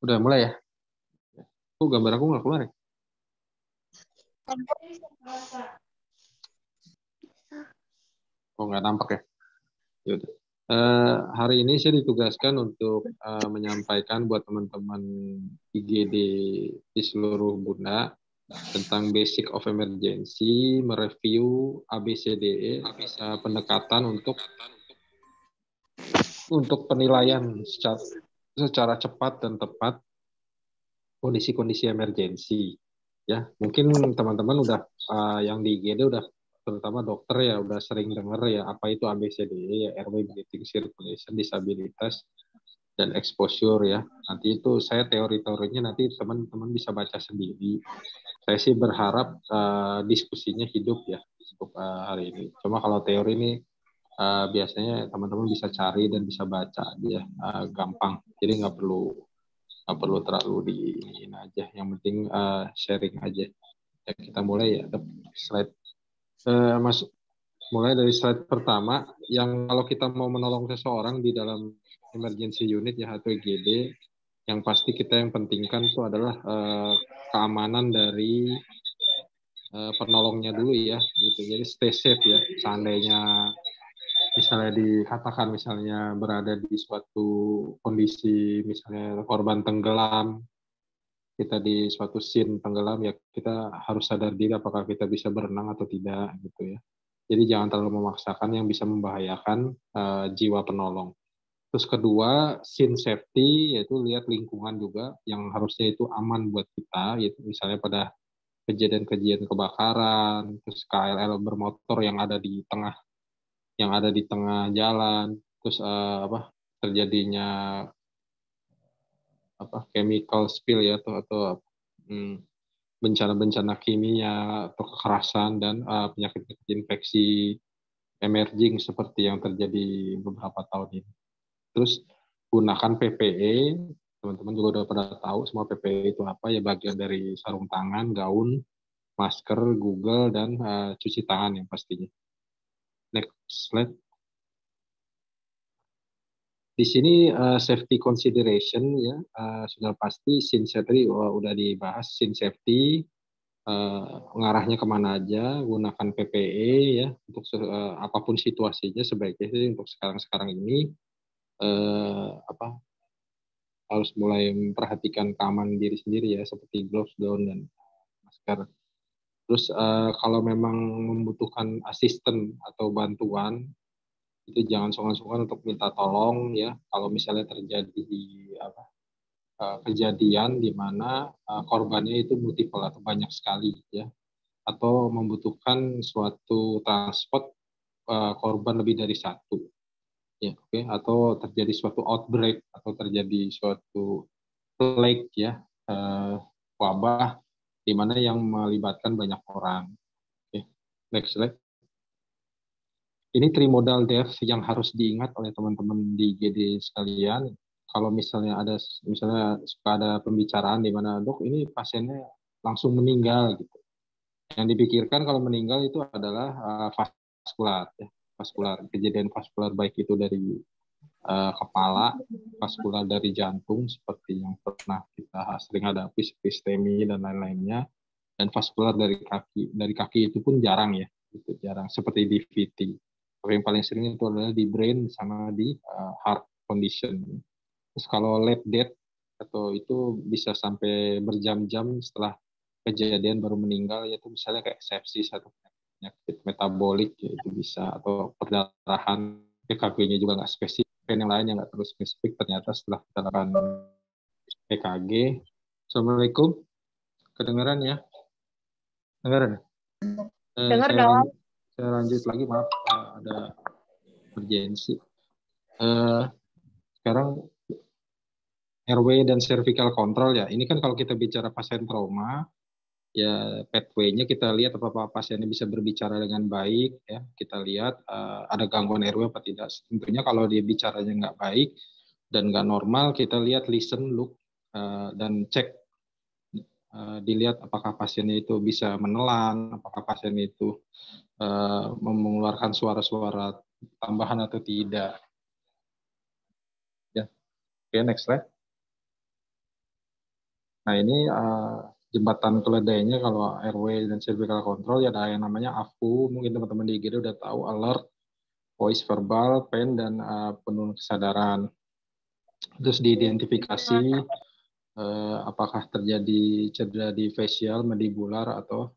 Udah mulai ya? Oh, gambar aku nggak keluar ya? Oh, nggak nampak ya? Yaudah. Hari ini saya ditugaskan untuk menyampaikan buat teman-teman IGD di seluruh Bunda tentang Basic of Emergency, mereview ABCDE, pendekatan untuk penilaian secara cepat dan tepat kondisi-kondisi emergensi. Ya, mungkin teman-teman udah yang di IGD udah terutama dokter ya udah sering dengar ya apa itu ABCDE ya, airway, breathing, circulation, disabilitas dan exposure ya. Nanti itu saya teori-teorinya nanti teman-teman bisa baca sendiri. Saya sih berharap diskusinya hidup ya untuk hari ini. Cuma kalau teori ini biasanya teman-teman bisa cari dan bisa baca ya, gampang. Jadi nggak perlu terlalu diinin aja. Yang penting sharing aja. Ya, kita mulai ya. Slide masuk. Mulai dari slide pertama, yang kalau kita mau menolong seseorang di dalam emergency unit ya atau IGD, yang pasti kita yang pentingkan itu adalah keamanan dari penolongnya dulu ya, gitu. Jadi stay safe ya. Seandainya misalnya dikatakan misalnya berada di suatu kondisi misalnya korban tenggelam, kita di suatu scene tenggelam ya kita harus sadar diri apakah kita bisa berenang atau tidak gitu ya. Jadi jangan terlalu memaksakan yang bisa membahayakan jiwa penolong. Terus kedua, scene safety, yaitu lihat lingkungan juga yang harusnya itu aman buat kita, yaitu misalnya pada kejadian-kejadian kebakaran, terus KLL bermotor yang ada di tengah jalan, terus terjadinya chemical spill ya atau bencana-bencana kimia atau kekerasan dan penyakit-penyakit infeksi emerging seperti yang terjadi beberapa tahun ini. Terus gunakan PPE, teman-teman juga udah pada tahu semua PPE itu apa ya, bagian dari sarung tangan, gaun, masker, Google, dan cuci tangan yang pastinya. Next slide. Di sini safety consideration ya, sudah pasti scene safety udah dibahas, scene safety ngarahnya kemana aja, gunakan PPE ya untuk apapun situasinya sebaiknya sih untuk sekarang ini harus mulai memperhatikan keamanan diri sendiri ya seperti gloves, gaun dan masker. Terus kalau memang membutuhkan asisten atau bantuan itu jangan sungkan-sungkan untuk minta tolong ya kalau misalnya terjadi kejadian di mana korbannya itu multiple atau banyak sekali ya atau membutuhkan suatu transport korban lebih dari satu ya atau terjadi suatu outbreak atau terjadi suatu plague ya wabah di mana yang melibatkan banyak orang. Next slide. Ini trimodal death yang harus diingat oleh teman-teman di IGD sekalian. Kalau misalnya suka ada pembicaraan di mana dok ini pasiennya langsung meninggal gitu. Yang dipikirkan kalau meninggal itu adalah vaskular, ya. Vaskular, kejadian vaskular baik itu dari kepala, vaskular dari jantung seperti yang pernah kita sering hadapi seperti STEMI dan lain-lainnya, dan vaskular dari kaki. Dari kaki itu pun jarang ya, itu jarang seperti DVT. Tapi yang paling sering itu adalah di brain sama di heart condition. Terus kalau late death atau itu bisa sampai berjam-jam setelah kejadian baru meninggal, yaitu misalnya kayak sepsis atau penyakit metabolik ya, itu bisa, atau perdarahan, EKG-nya juga nggak spesifik, yang lain yang nggak terlalu spesifik ternyata setelah kita lakukan EKG. Assalamualaikum, kedengaran ya? Dengaran? Dengar dong. Saya lanjut lagi, maaf ada urgensi. Sekarang airway dan cervical control ya. Ini kan kalau kita bicara pasien trauma, ya pathway-nya kita lihat apakah pasiennya bisa berbicara dengan baik ya, kita lihat ada gangguan airway apa tidak. Tentunya kalau dia bicaranya nggak baik dan nggak normal, kita lihat listen, look, dan cek, dilihat apakah pasiennya itu bisa menelan, apakah pasien itu mengeluarkan suara-suara tambahan atau tidak Oke, next slide. Nah, ini jembatan keledainya kalau airway dan cervical control ya ada yang namanya AFU. Mungkin teman-teman di IGD udah tahu, alert, voice verbal, pain, dan penurunan kesadaran. Terus diidentifikasi apakah terjadi cedera di facial, mandibular, atau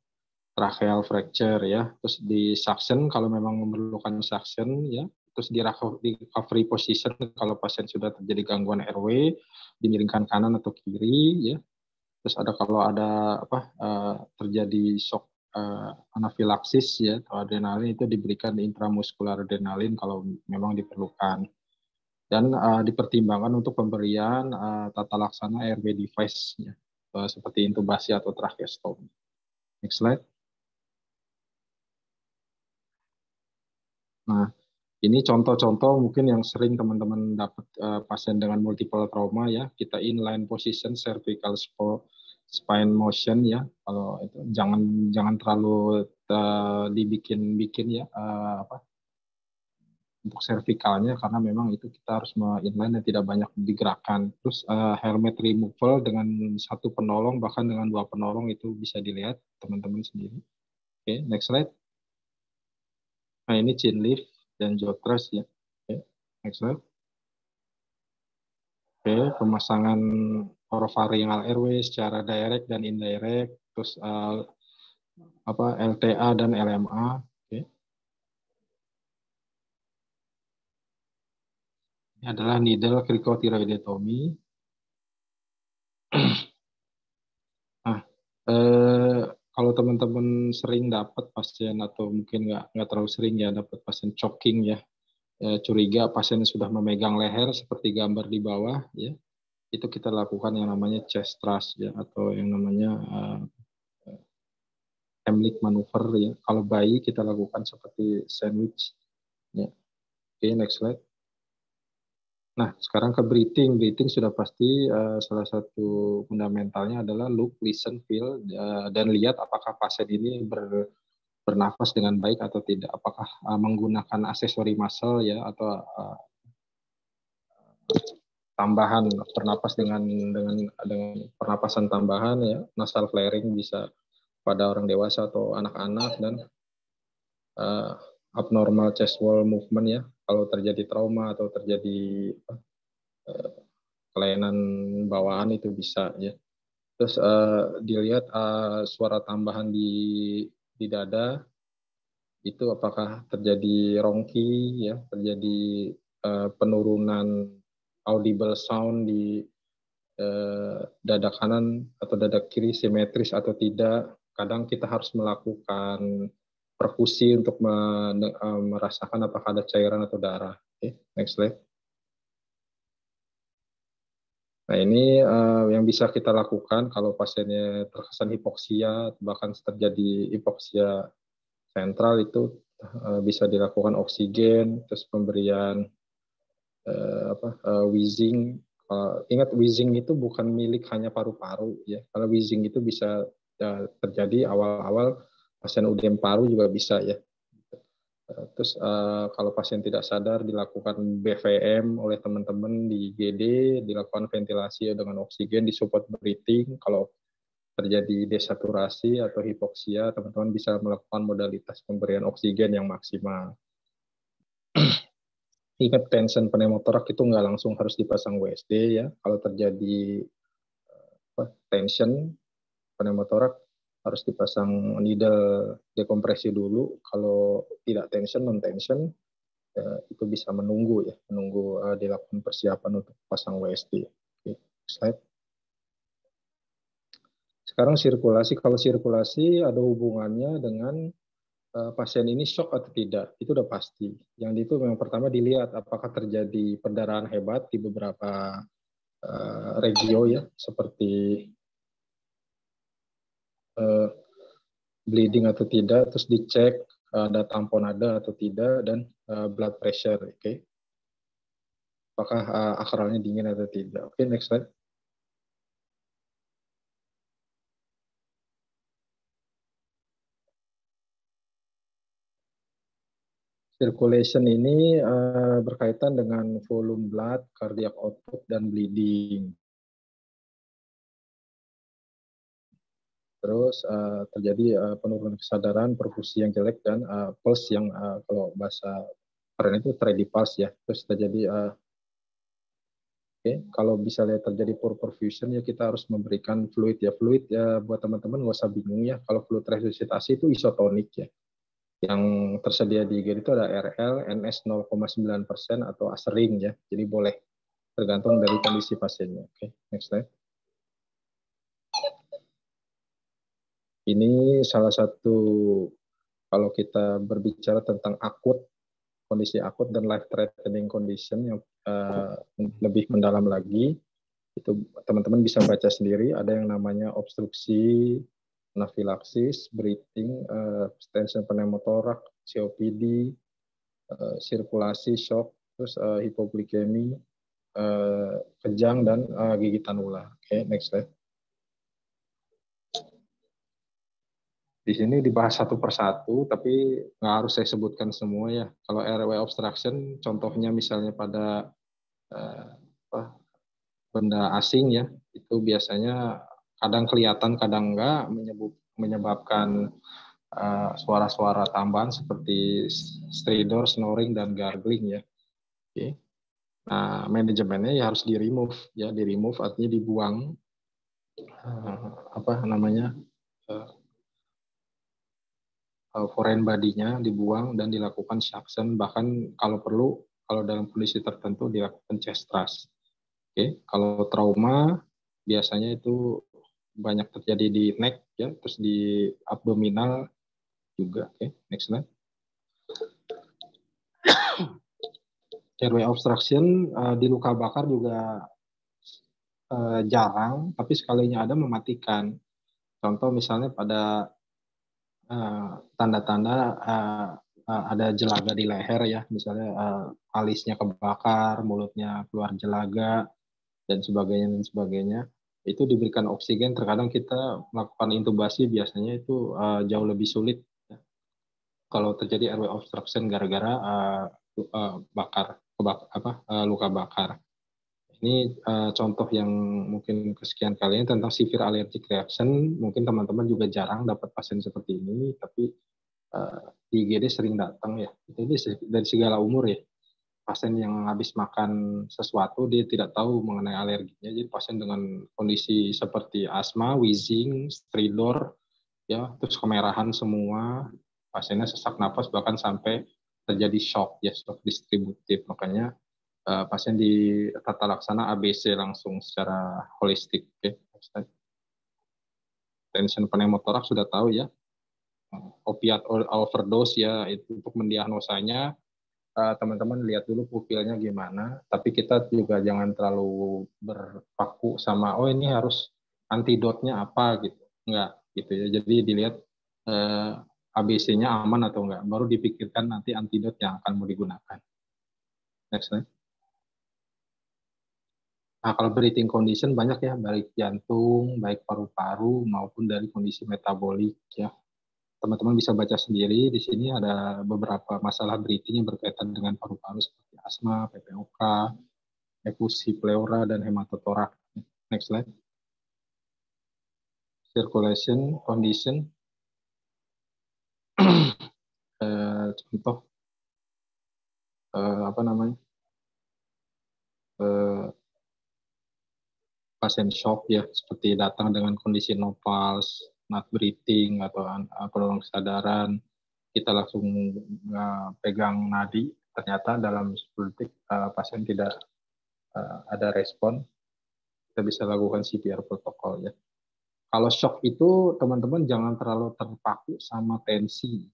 tracheal fracture ya. Terus di suction kalau memang memerlukan suction ya. Terus di recovery position kalau pasien sudah terjadi gangguan airway, dimiringkan kanan atau kiri ya. Terus ada kalau ada terjadi shock anafilaksis ya atau adrenalin, itu diberikan intramuskular adrenalin kalau memang diperlukan. Dan dipertimbangkan untuk pemberian tata laksana airway device ya, seperti intubasi atau tracheostomy. Next slide. Nah, ini contoh-contoh mungkin yang sering teman-teman dapat pasien dengan multiple trauma ya. Kita inline position, cervical spine motion ya. Kalau itu jangan terlalu dibikin-bikin ya untuk cervicalnya, karena memang itu kita harus inline dan tidak banyak digerakkan. Terus helmet removal dengan satu penolong bahkan dengan dua penolong itu bisa dilihat teman-teman sendiri. Oke, next slide. Nah, ini chin lift dan jaw thrust ya. Oke, next slide. Oke, pemasangan oropharyngeal airway secara direct dan indirect, terus LTA dan LMA. Oke. Ini adalah needle cricothyroidectomy. Nah, kalau teman-teman sering dapat pasien atau mungkin nggak terlalu sering ya dapat pasien choking ya, curiga pasien sudah memegang leher seperti gambar di bawah ya, itu kita lakukan yang namanya chest thrust ya, atau yang namanya Heimlich maneuver ya. Kalau bayi kita lakukan seperti sandwich ya. Oke, next slide. Nah, sekarang ke breathing. Breathing sudah pasti salah satu fundamentalnya adalah look, listen, feel, dan lihat apakah pasien ini bernafas dengan baik atau tidak. Apakah menggunakan aksesori muscle ya, atau tambahan pernapas dengan pernapasan tambahan ya, nasal flaring bisa pada orang dewasa atau anak-anak, dan abnormal chest wall movement ya, kalau terjadi trauma atau terjadi kelainan bawaan itu bisa ya. Terus dilihat suara tambahan di dada itu apakah terjadi rongki ya, terjadi penurunan audible sound di dada kanan atau dada kiri simetris atau tidak. Kadang kita harus melakukan perkusi untuk merasakan apakah ada cairan atau darah. Oke, next slide. Nah, ini yang bisa kita lakukan kalau pasiennya terkesan hipoksia, bahkan terjadi hipoksia sentral, itu bisa dilakukan oksigen, terus pemberian wheezing. Ingat, wheezing itu bukan milik hanya paru-paru ya. Kalau wheezing itu bisa terjadi awal-awal pasien UDM paru juga bisa ya. Terus kalau pasien tidak sadar dilakukan BVM oleh teman-teman di IGD, dilakukan ventilasi dengan oksigen, disupport breathing. Kalau terjadi desaturasi atau hipoksia, teman-teman bisa melakukan modalitas pemberian oksigen yang maksimal. Ingat, tension pneumotorak itu nggak langsung harus dipasang WSD ya. Kalau terjadi tension pneumotorak harus dipasang needle dekompresi dulu. Kalau tidak tension, non tension, itu bisa menunggu dilakukan persiapan untuk pasang WSD. Oke, slide. Sekarang sirkulasi. Kalau sirkulasi ada hubungannya dengan pasien ini shock atau tidak, itu udah pasti. Yang itu memang pertama dilihat apakah terjadi perdarahan hebat di beberapa regio ya, seperti bleeding atau tidak, terus dicek ada tamponada atau tidak, dan blood pressure. Oke. Apakah akralnya dingin atau tidak. Oke, next slide. Circulation ini berkaitan dengan volume blood, cardiac output, dan bleeding. Terus terjadi penurunan kesadaran, perfusi yang jelek, dan pulse yang kalau bahasa keren itu steady pulse ya. Terus terjadi kalau misalnya terjadi poor perfusion ya kita harus memberikan fluid ya. Fluid ya buat teman-teman nggak usah bingung ya. Kalau fluid resusitasi itu isotonik ya. Yang tersedia di IGD itu ada RL, NS 0,9% atau asering ya. Jadi boleh tergantung dari kondisi pasiennya. Oke, next slide. Ini salah satu kalau kita berbicara tentang akut, kondisi akut dan life threatening condition yang lebih mendalam lagi, itu teman-teman bisa baca sendiri. Ada yang namanya obstruksi, anafilaksis, breathing, tension pneumotoraks, COPD, sirkulasi, shock, terus hipoglikemi, kejang, dan gigitan ular. Oke, next slide. Di sini dibahas satu persatu, tapi nggak harus saya sebutkan semua ya. Kalau airway obstruction, contohnya misalnya pada benda asing ya, itu biasanya kadang kelihatan, kadang enggak, menyebabkan suara-suara tambahan seperti stridor, snoring, dan gargling ya. Oke. Nah, manajemennya ya harus di-remove ya, di-remove artinya dibuang foreign body-nya dibuang dan dilakukan suction, bahkan kalau perlu kalau dalam kondisi tertentu dilakukan chest thrust. Oke, kalau trauma biasanya itu banyak terjadi di neck ya, terus di abdominal juga. Oke, next slide. Airway obstruction di luka bakar juga jarang, tapi sekalinya ada mematikan. Contoh misalnya pada tanda-tanda ada jelaga di leher ya, misalnya alisnya kebakar, mulutnya keluar jelaga, dan sebagainya, itu diberikan oksigen. Terkadang kita melakukan intubasi biasanya itu jauh lebih sulit ya, kalau terjadi airway obstruction gara-gara luka bakar. Ini contoh yang mungkin kesekian kalinya tentang severe allergic reaction. Mungkin teman-teman juga jarang dapat pasien seperti ini, tapi di IGD sering datang ya. Ini dari segala umur ya. Pasien yang habis makan sesuatu dia tidak tahu mengenai alerginya. Jadi pasien dengan kondisi seperti asma, wheezing, stridor, ya, terus kemerahan semua, pasiennya sesak napas bahkan sampai terjadi shock ya, shock distributif. Makanya pasien di tata laksana ABC langsung secara holistik. Okay. Tension pneumotoraks sudah tahu ya, opiat overdose ya, itu untuk mendiagnosanya teman-teman lihat dulu pupilnya gimana, tapi kita juga jangan terlalu berpaku sama ini harus antidotnya apa gitu, enggak gitu ya. Jadi dilihat ABC-nya aman atau enggak, baru dipikirkan nanti antidot yang akan mau digunakan. Next slide. Nah, kalau breathing condition banyak ya, baik jantung, baik paru-paru, maupun dari kondisi metabolik ya. Teman-teman bisa baca sendiri, di sini ada beberapa masalah breathing yang berkaitan dengan paru-paru seperti asma, PPOK, efusi pleura, dan hematotoraks. Next slide. Circulation condition. Contoh pasien shock ya, seperti datang dengan kondisi no pulse, not breathing, atau penurunan kesadaran, kita langsung pegang nadi, ternyata dalam 10 detik pasien tidak ada respon, kita bisa lakukan CPR protokol ya. Kalau shock itu teman-teman jangan terlalu terpaku sama tensi,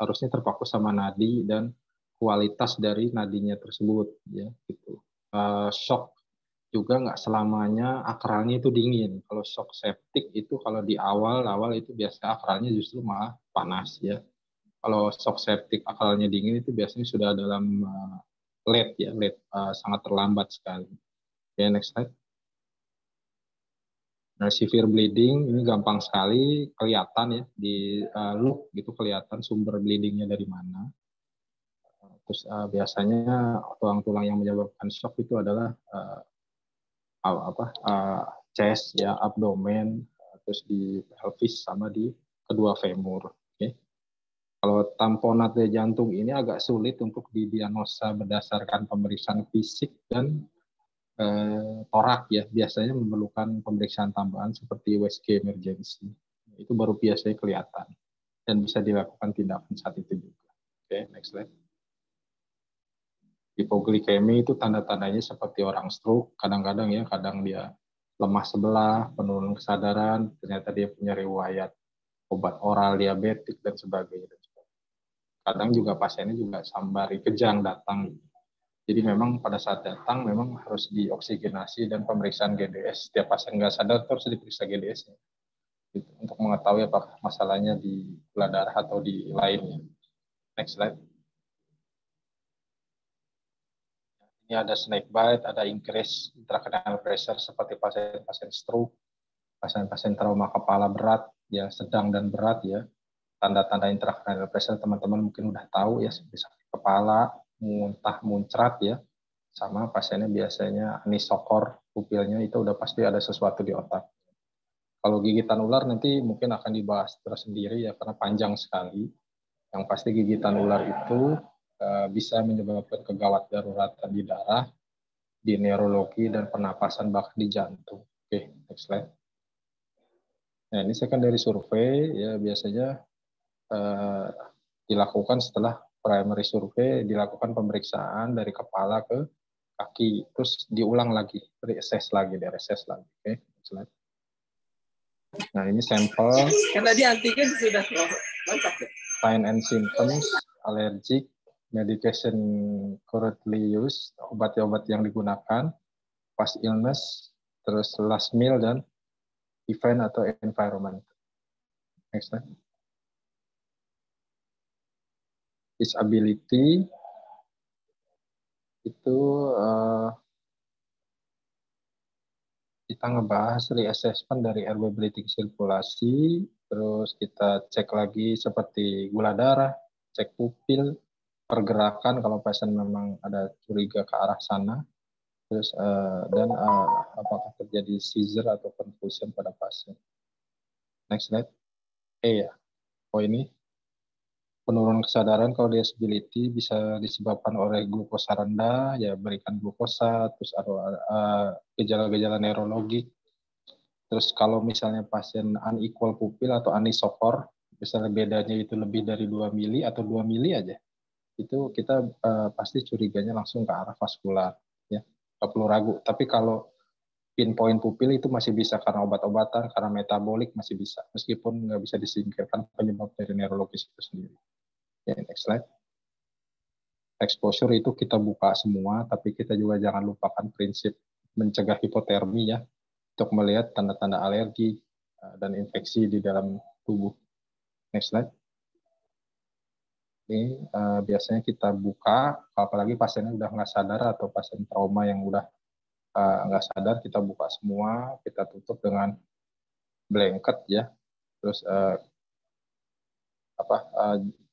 harusnya terpaku sama nadi dan kualitas dari nadinya tersebut ya gitu. Shock juga nggak selamanya akralnya itu dingin. Kalau shock septic itu kalau di awal itu biasanya akralnya justru malah panas ya. Kalau shock septic akralnya dingin itu biasanya sudah dalam late ya, sangat terlambat sekali. Oke, next slide. Nah, severe bleeding ini gampang sekali kelihatan ya di look gitu, kelihatan sumber bleedingnya dari mana. Terus biasanya tulang-tulang yang menyebabkan shock itu adalah chest ya, abdomen, terus di pelvis sama di kedua femur. Okay. Kalau tamponat jantung ini agak sulit untuk didiagnosa berdasarkan pemeriksaan fisik dan torak ya. Biasanya memerlukan pemeriksaan tambahan seperti USG emergency. Itu baru biasanya kelihatan dan bisa dilakukan tindakan saat itu juga. Oke, next slide. Hipoglikemi itu tanda-tandanya seperti orang stroke, kadang-kadang ya, kadang dia lemah sebelah, penurunan kesadaran, ternyata dia punya riwayat obat oral diabetik dan sebagainya. Kadang juga pasiennya juga sambari kejang datang. Jadi memang pada saat datang memang harus dioksigenasi dan pemeriksaan GDS. Setiap pasien nggak sadar harus diperiksa GDS gitu, untuk mengetahui apakah masalahnya di gula darah atau di lainnya. Next slide. Ini ada snake bite, ada increase intracranial pressure seperti pasien-pasien stroke, pasien-pasien trauma kepala berat, ya sedang dan berat ya. Tanda-tanda intracranial pressure teman-teman mungkin udah tahu ya, seperti sakit kepala, muntah, muncrat ya. Sama pasiennya biasanya anisokor, pupilnya itu udah pasti ada sesuatu di otak. Kalau gigitan ular nanti mungkin akan dibahas tersendiri ya, karena panjang sekali. Yang pasti gigitan ular itu bisa menyebabkan kegawat daruratan di darah, di neurologi dan pernapasan bahkan di jantung. Oke, next slide. Nah, ini secondary survei ya biasanya dilakukan setelah primary survei, dilakukan pemeriksaan dari kepala ke kaki, terus diulang lagi, reassess lagi. Oke, next slide. Nah, ini sampel. Karena di antigen sudah mantap ya. Sign and symptoms, allergic, medication currently used, obat-obat yang digunakan, past illness, terus last meal, dan event atau environment. Next slide. Disability itu kita ngebahas reassessment dari airway breathing sirkulasi, terus kita cek lagi seperti gula darah, cek pupil, pergerakan kalau pasien memang ada curiga ke arah sana, terus dan apakah terjadi seizure atau confusion pada pasien. Next slide. Ya. Oh ini penurunan kesadaran kalau disability bisa disebabkan oleh glukosa rendah, ya berikan glukosa, terus ada gejala-gejala neurologi. Terus kalau misalnya pasien unequal pupil atau anisokor, misalnya bedanya itu lebih dari 2 mili atau 2 mili aja, itu kita pasti curiganya langsung ke arah vaskular, ya, nggak perlu ragu. Tapi kalau pinpoint pupil itu masih bisa karena obat-obatan, karena metabolik masih bisa, meskipun nggak bisa disingkirkan penyebab dari neurologis itu sendiri. Ya, next slide. Exposure itu kita buka semua, tapi kita juga jangan lupakan prinsip mencegah hipotermi ya, untuk melihat tanda-tanda alergi dan infeksi di dalam tubuh. Next slide. Ini biasanya kita buka, apalagi pasiennya udah nggak sadar atau pasien trauma yang udah nggak sadar, kita buka semua, kita tutup dengan blanket ya, terus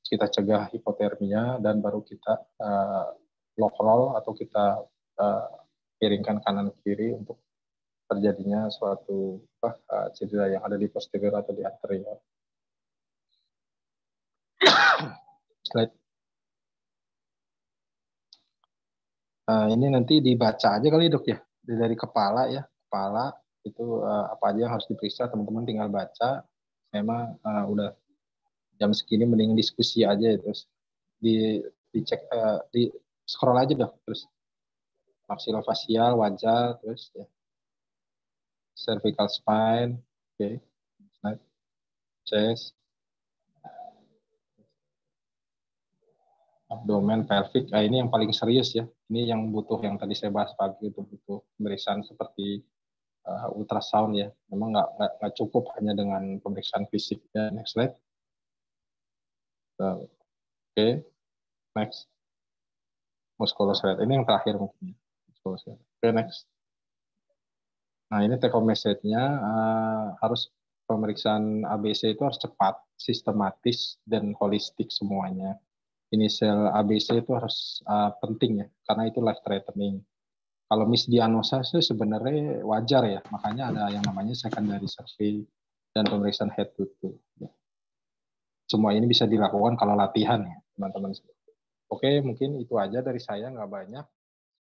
kita cegah hipotermia dan baru kita lock roll atau kita piringkan kanan kiri untuk terjadinya suatu cedera yang ada di posterior atau di anterior. Slide. Ini nanti dibaca aja kali dok ya, dari kepala ya, kepala itu apa aja yang harus diperiksa, teman-teman tinggal baca. Saya mah udah jam segini mending diskusi aja ya, terus dicek, di scroll aja dok, terus maksilofacial wajah, terus ya cervical spine, oke, slide, chest, abdomen, pelvic. Nah, ini yang paling serius ya. Ini yang butuh, yang tadi saya bahas pagi itu butuh pemeriksaan seperti ultrasound ya. Memang nggak cukup hanya dengan pemeriksaan fisik. Ya, next slide. Oke, next. Musculoskeletal. Ini yang terakhir mungkin. Oke, next. Nah, ini take home message-nya harus pemeriksaan ABC itu harus cepat, sistematis, dan holistik semuanya. inisial ABC itu harus penting ya, karena itu life threatening. Kalau misdiagnosa sih sebenarnya wajar ya, makanya ada yang namanya secondary survey dan pemeriksaan head to toe. Semua ini bisa dilakukan kalau latihan ya, teman-teman. Oke, mungkin itu aja dari saya, nggak banyak.